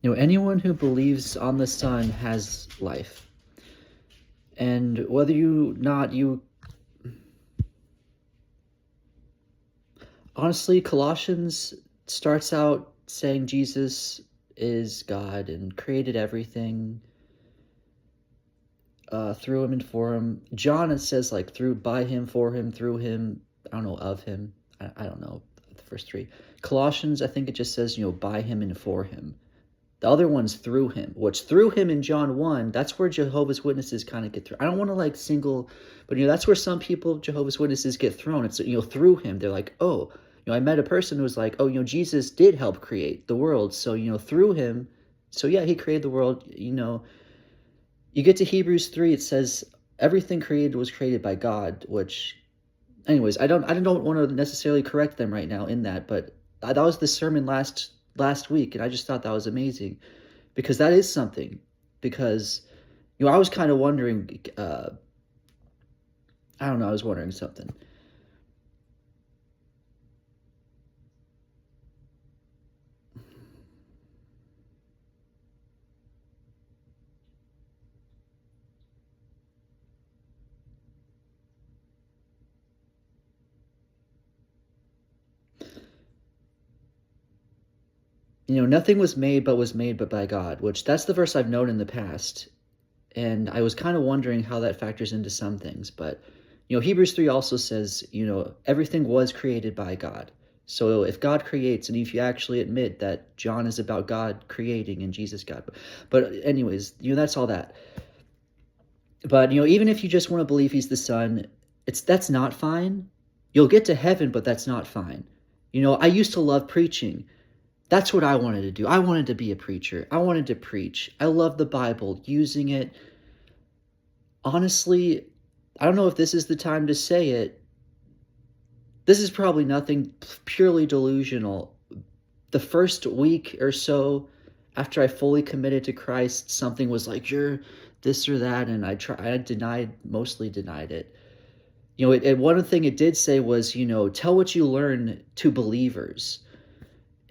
Anyone who believes on the Son has life. And whether you honestly, Colossians starts out saying Jesus is God and created everything through him and for him. John, it says like through, by him, for him, through him, I don't know, of him. I don't know the first three. Colossians, I think it just says, by him and for him. The other one's through him, which through him in John 1, that's where Jehovah's Witnesses kind of get through. I don't want to like single, but that's where some people, Jehovah's Witnesses, get thrown. It's, through him. They're like, oh, I met a person who was like, oh, Jesus did help create the world. So, through him, so yeah, he created the world. You get to Hebrews 3, it says everything created was created by God, which, anyways, I don't want to necessarily correct them right now in that, but that was the sermon last week, and I just thought that was amazing, because that is something. Because I was kind of wondering, I don't know, I was wondering something. Nothing was made but by God, which that's the verse I've known in the past. And I was kind of wondering how that factors into some things. But, Hebrews 3 also says, everything was created by God. So if God creates, and if you actually admit that John is about God creating and Jesus God. But anyways, that's all that. But, even if you just want to believe he's the Son, that's not fine. You'll get to heaven, but that's not fine. I used to love preaching. That's what I wanted to do. I wanted to be a preacher. I wanted to preach. I love the Bible, using it. Honestly, I don't know if this is the time to say it. This is probably nothing, purely delusional. The first week or so after I fully committed to Christ, something was like, you're this or that, and I mostly denied it. One thing it did say was, tell what you learn to believers.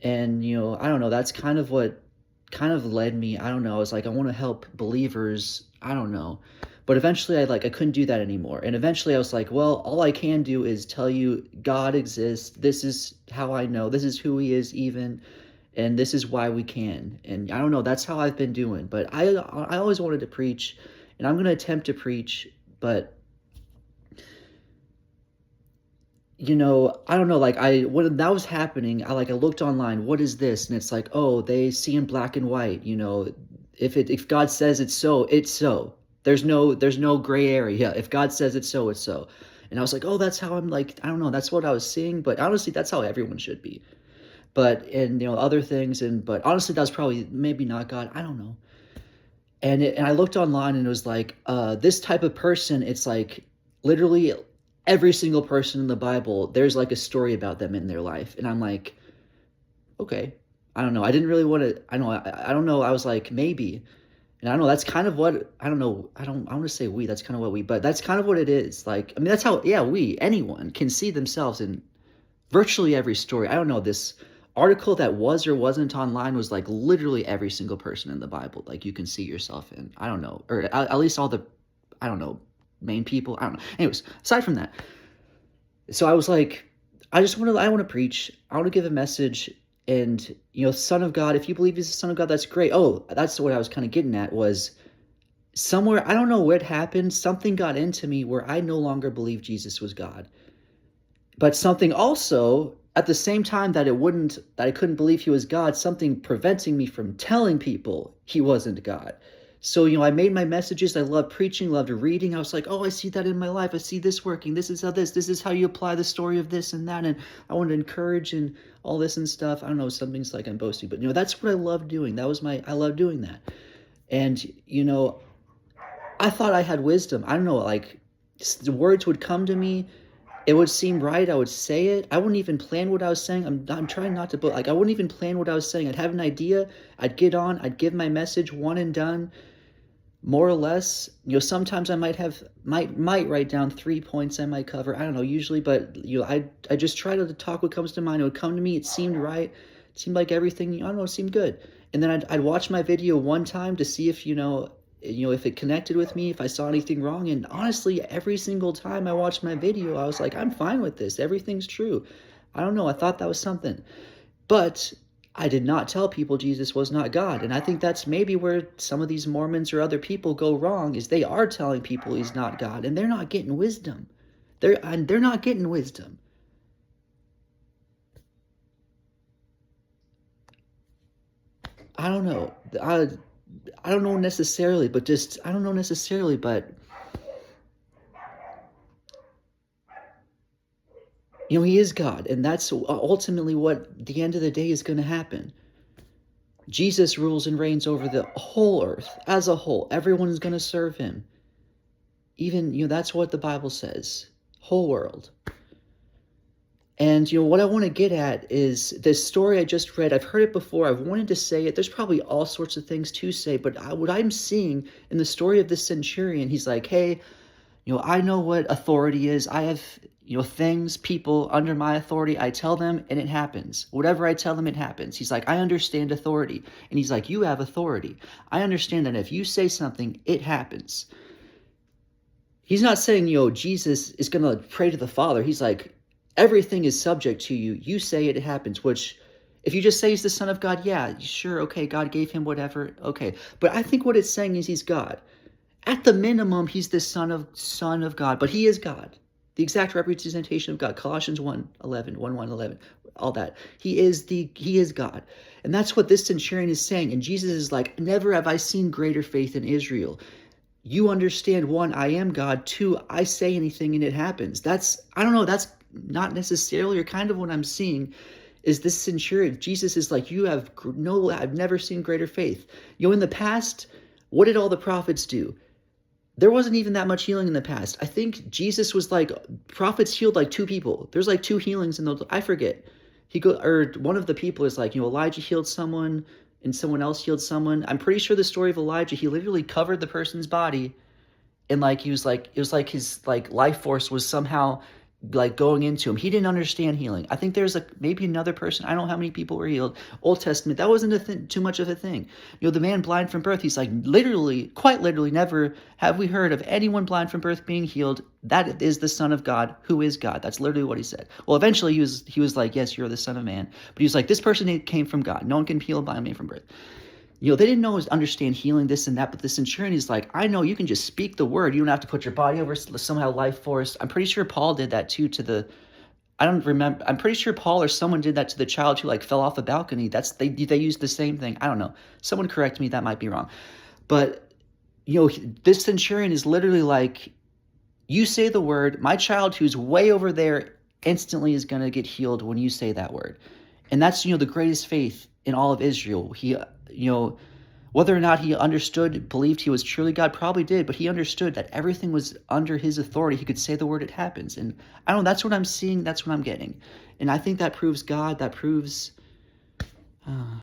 And, I don't know, that's kind of what kind of led me. I don't know. I was like, I want to help believers. I don't know. But eventually I couldn't do that anymore. And eventually I was like, well, all I can do is tell you God exists. This is how I know. This is who he is even. And this is why we can. And I don't know. That's how I've been doing. But I always wanted to preach. And I'm going to attempt to preach. But I don't know, when that was happening, I looked online, what is this? And it's like, oh, they see in black and white, if God says it's so, it's so. There's no gray area. If God says it's so, it's so. And I was like, oh, that's how I'm I don't know, that's what I was seeing, but honestly, that's how everyone should be. But, and, other things, but honestly, that was probably, maybe not God, I don't know. And I looked online and it was like, this type of person, it's like, literally, every single person in the Bible, there's a story about them in their life. And I'm like, okay, I don't know. I didn't really want to, I don't know. I was like, maybe. And I don't know, that's kind of what, I don't know. I want to say we, that's kind of what but that's kind of what it is. That's how, yeah, anyone can see themselves in virtually every story. I don't know, this article that was or wasn't online was literally every single person in the Bible. You can see yourself in, I don't know, or at least all the, I don't know, main people. I don't know. Anyways, aside from that, so I was like, I want to preach. I want to give a message. And, Son of God, if you believe he's the Son of God, that's great. Oh, that's what I was kind of getting at, was somewhere, I don't know what happened. Something got into me where I no longer believed Jesus was God. But something also, at the same time that I couldn't believe he was God, something preventing me from telling people he wasn't God. So, I made my messages. I loved preaching, loved reading. I was like, oh, I see that in my life. I see this working. This is how you apply the story of this and that. And I wanted to encourage and all this and stuff. I don't know, something's like I'm boasting, but that's what I love doing. I love doing that. And, I thought I had wisdom. I don't know, the words would come to me. It would seem right. I would say it. I wouldn't even plan what I was saying. I'm trying not to, but I wouldn't even plan what I was saying. I'd have an idea. I'd get on. I'd give my message, one and done. More or less, sometimes I might write down 3 points I might cover. I don't know, usually, but I just try to talk what comes to mind. It would come to me. It seemed right. It seemed like everything, I don't know, it seemed good. And then I'd watch my video one time to see if, if it connected with me, if I saw anything wrong. And honestly, every single time I watched my video, I was like, I'm fine with this. Everything's true. I don't know. I thought that was something. But I did not tell people Jesus was not God. And I think that's maybe where some of these Mormons or other people go wrong, is they are telling people he's not God, and they're not getting wisdom. They're not getting wisdom. I don't know. I don't know necessarily, but just I don't know necessarily, but he is God, and that's ultimately what the end of the day is going to happen. Jesus rules and reigns over the whole earth as a whole. Everyone is going to serve him. Even, that's what the Bible says. Whole world. And, what I want to get at is this story I just read. I've heard it before. I've wanted to say it. There's probably all sorts of things to say, but what I'm seeing in the story of this centurion, he's like, hey, I know what authority is. I have, things, people under my authority. I tell them and it happens. Whatever I tell them, it happens. He's like, I understand authority. And he's like, you have authority. I understand that if you say something, it happens. He's not saying, Jesus is going to pray to the Father. He's like, everything is subject to you. You say it, it happens, which if you just say he's the Son of God, yeah, sure, okay, God gave him whatever, okay. But I think what it's saying is he's God. At the minimum, he's the Son of God, but he is God. The exact representation of God. Colossians 1:11, all that. He is God. And that's what this centurion is saying. And Jesus is like, never have I seen greater faith in Israel. You understand, one, I am God. Two, I say anything and it happens. I don't know, that's not necessarily, or kind of what I'm seeing is this centurion. Jesus is like, I've never seen greater faith. In the past, what did all the prophets do? There wasn't even that much healing in the past. I think Jesus was like, prophets healed like 2 people. There's like 2 healings in those. I forget. One of the people is like, Elijah healed someone and someone else healed someone. I'm pretty sure the story of Elijah, he literally covered the person's body, and like it was like his like life force was somehow like going into him. He didn't understand healing. I think there's maybe another person. I don't know how many people were healed. Old Testament, that wasn't too much of a thing. The man blind from birth, he's like, quite literally, never have we heard of anyone blind from birth being healed. That is the Son of God, who is God. That's literally what he said. Well, eventually he was like, yes, you're the Son of Man. But he was like, this person came from God. No one can heal a blind man from birth. They didn't understand healing, this and that, but the centurion is like, I know you can just speak the word. You don't have to put your body over somehow life force. I'm pretty sure Paul did that too I don't remember. I'm pretty sure Paul or someone did that to the child who like fell off a balcony. They used the same thing. I don't know. Someone correct me. That might be wrong. But, this centurion is literally like, you say the word, my child who's way over there instantly is going to get healed when you say that word. And that's, the greatest faith in all of Israel. He, whether or not he believed he was truly God, probably did, but he understood that everything was under his authority. He could say the word, it happens. And I don't know, that's what I'm seeing, that's what I'm getting. And I think that proves God, that proves